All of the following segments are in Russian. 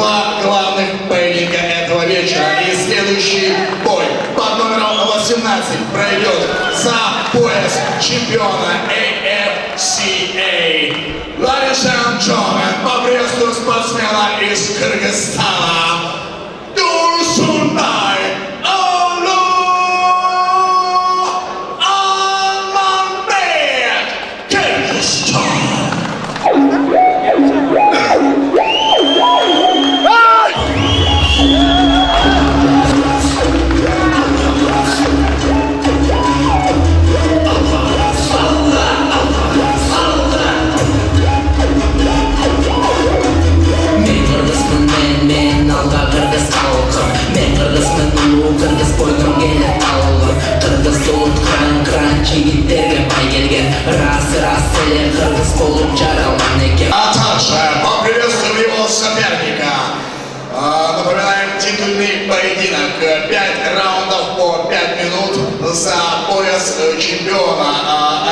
два главных поединка этого вечера. И следующий бой под номером 18 пройдет за пояс чемпиона AFCA. Ladies and gentlemen, по-приветствую спортсмена из Кыргызстана Турсунбай Алмазбек, Кыргызстан. А также поприветствуем его соперника. Напоминаем, титульный поединок. 5 раундов по 5 минут за пояс чемпиона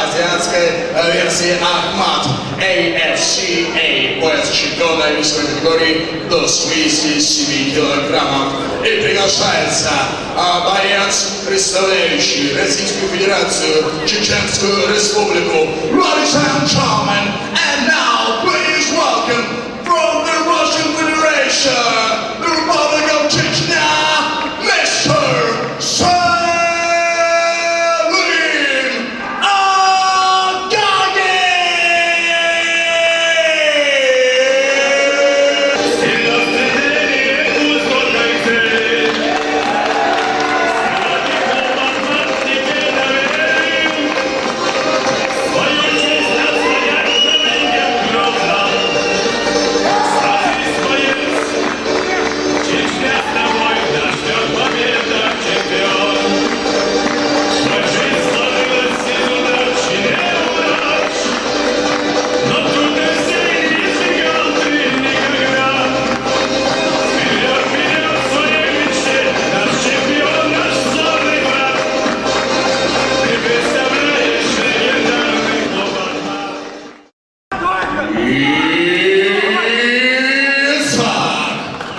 азиатской версии Ахмат AFCA. Пояс чемпиона весовой категории до 67 килограммов. И приглашается боец, представляющий Российскую Федерацию, Чеченскую Республику. Ladies and gentlemen, and now please welcome from the Russian Federation, the Republic of Chechnya, Mr. Salim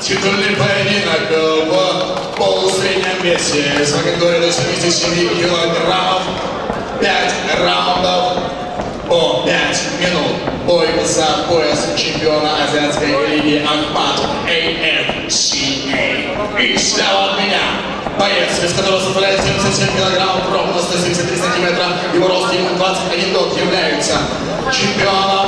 Титульный поединок в полусреднем весе с категорией до 77 килограммов. 5 раундов по 5 минут. Бой за пояс чемпиона азиатской лиги Ахмат AFCA. И слева от меня боец, вес которого составляет 77 килограммов, ровно 173 сантиметра, его рост ему 21 год, является чемпионом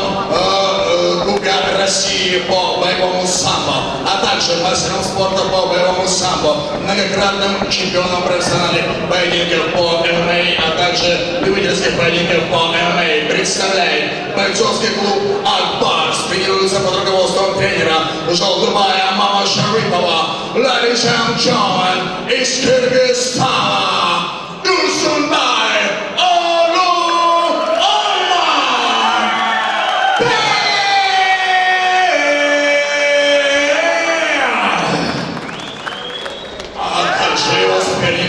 Кубка России по боевому самбо, а также мастером спорта по боевому самбо, многократным чемпионом профессиональных поединков по ММА, а также любительских поединков по ММА. Представляет бойцовский клуб «Акбарс», тренируется под руководством тренера Жолдубая Мама Шарипова. Ladies and gentlemen, из Кыргызстана Турсунбай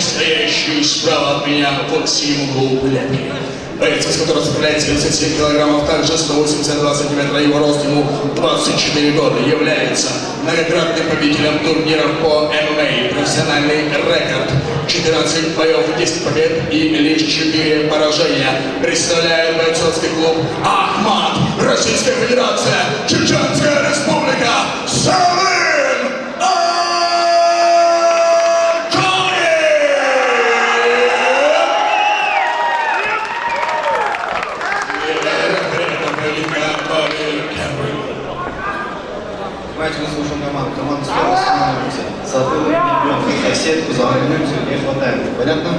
стоящий справа от меня под синим углом ляпи. Боец, из которого составляет 77 килограммов, также 182 сантиметра, его рост ему 24 года, является многократным победителем турниров по ММА, профессиональный рекорд 14 боев, 10 побед и лишь 4 поражения. Представляет бойцовский клуб Ахмат, Российская Федерация, Чеченская Республика, Салим Внимательно слушаем команду. Команда справа становится. Затылок бьем на сетку, загнемся, не хватает. Понятно?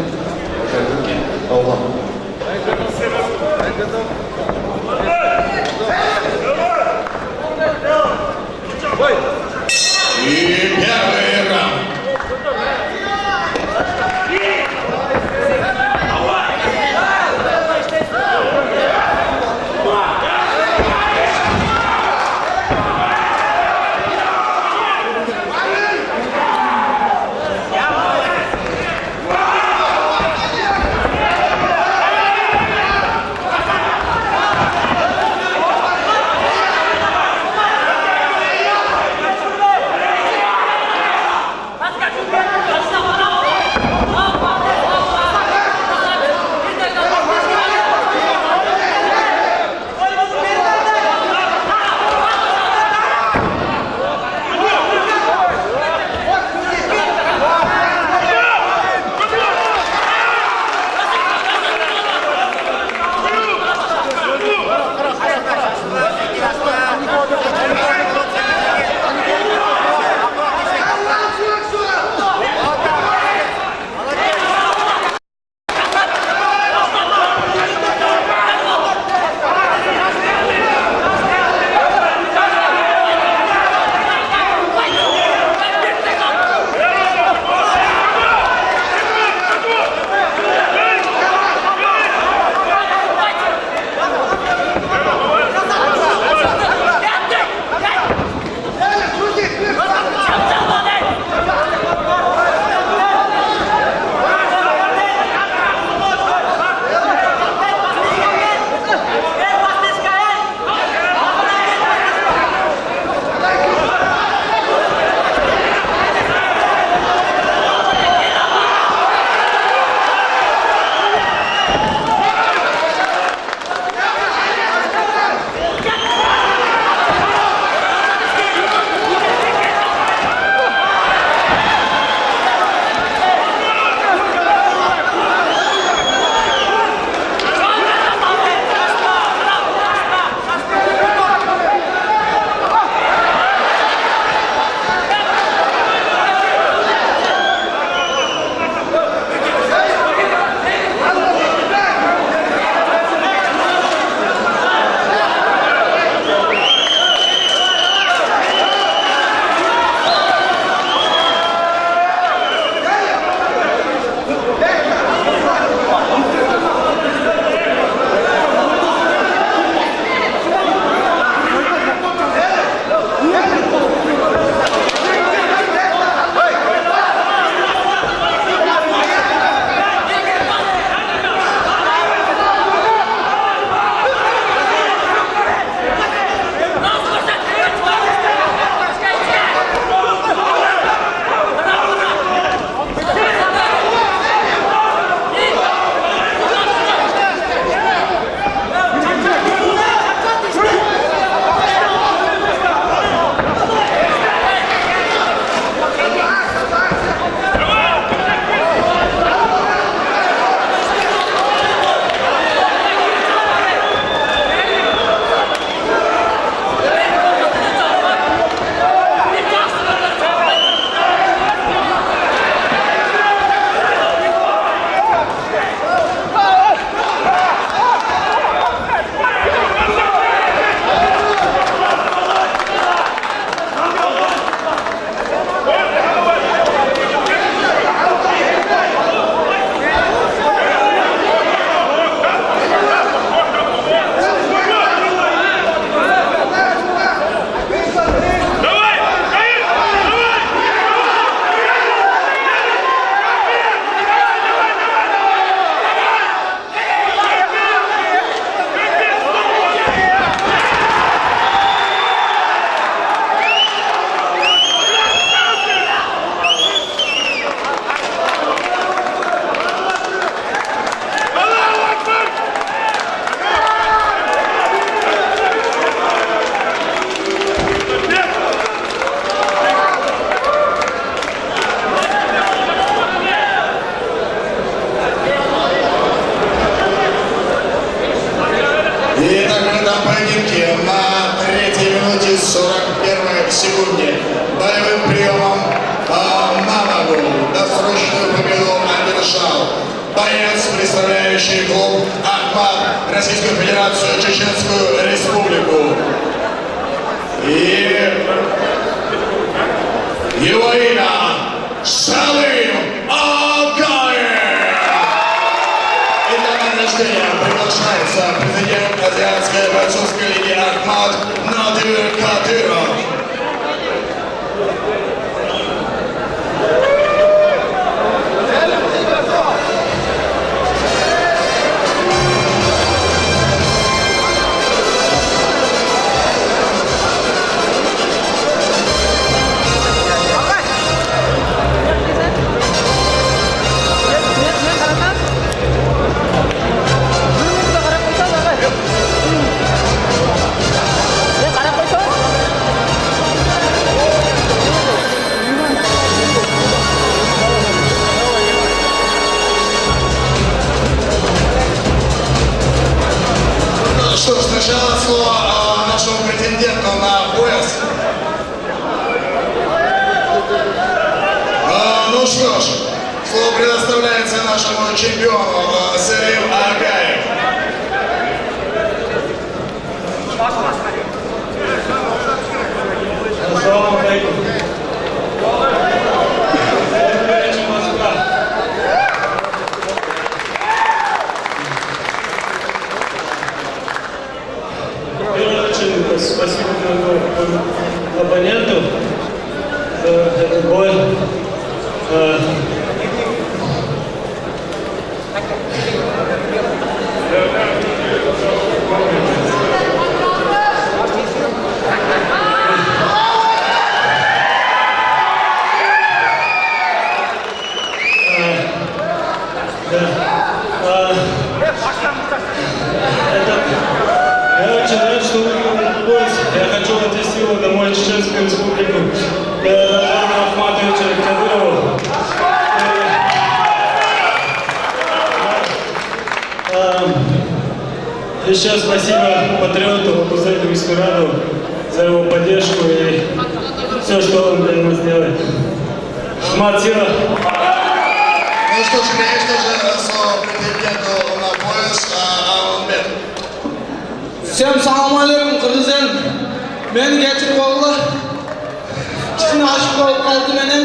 Уже руки по углам. И первый раунд. в этом поединке на 3 минуте 41 секунде боевым приемом на ногу досрочную победу одержал боец, представляющий клуб Ахмат, Российскую Федерацию, Чеченскую Республику. И его имя Шалым Агаев. И для награждения приглашается президент Азиатской бойцовской лиги Ахмат Надыр Кадыров. Что ж, сначала слово нашему претенденту на пояс. Ну что ж, слово предоставляется нашему чемпиону Шалым Агаев. Ассаламу алейкум. Спасибо моему оппоненту за этот бой. Я очень рад, что выиграл этот бой. Я хочу отвезти его домой в Чеченскую Республику. Назару Ахматовичу Кадырову. Еще спасибо патриоту Абузаку Мискураду за его поддержку и все, что он для нас делает. Ахмат, сила! Ну что ж, конечно же, слово претенденту на пояс Алмбек. Всем салам алейкум, Кыргызстан. Мен geçirip oldu. Çıkın aşık olup kaldı benim.